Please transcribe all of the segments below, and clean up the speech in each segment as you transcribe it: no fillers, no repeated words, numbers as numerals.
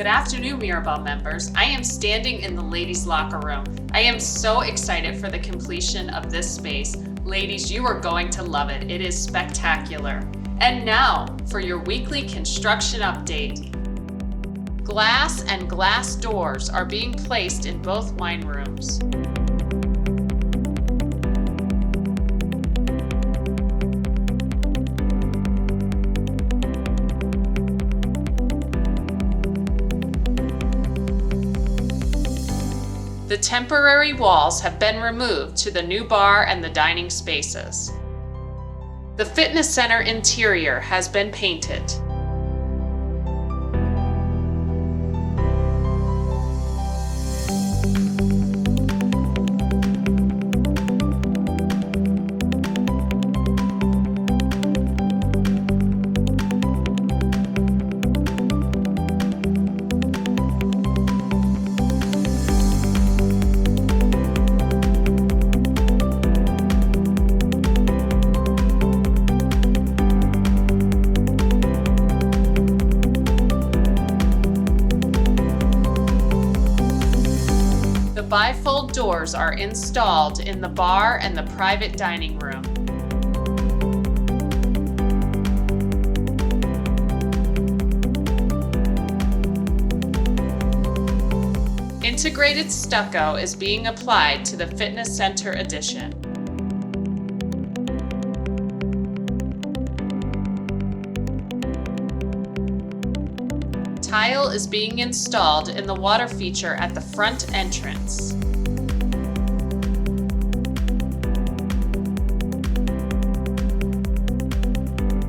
Good afternoon, Mirabel members. I am standing in the ladies' locker room. I am so excited for the completion of this space. Ladies, you are going to love it. It is spectacular. And now for your weekly construction update. Glass and glass doors are being placed in both wine rooms. The temporary walls have been removed to the new bar and the dining spaces. The fitness center interior has been painted. The bifold doors are installed in the bar and the private dining room. Integrated stucco is being applied to the fitness center addition. Tile is being installed in the water feature at the front entrance.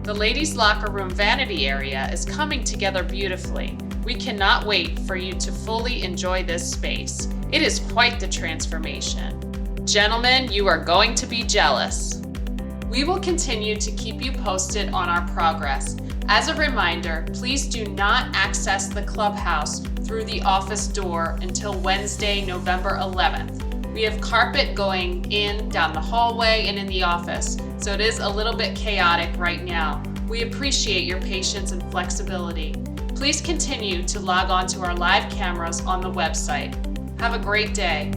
The ladies' locker room vanity area is coming together beautifully. We cannot wait for you to fully enjoy this space. It is quite the transformation. Gentlemen, you are going to be jealous. We will continue to keep you posted on our progress. As a reminder, please do not access the clubhouse through the office door until Wednesday, November 11th. We have carpet going in, down the hallway, and in the office, so it is a little bit chaotic right now. We appreciate your patience and flexibility. Please continue to log on to our live cameras on the website. Have a great day.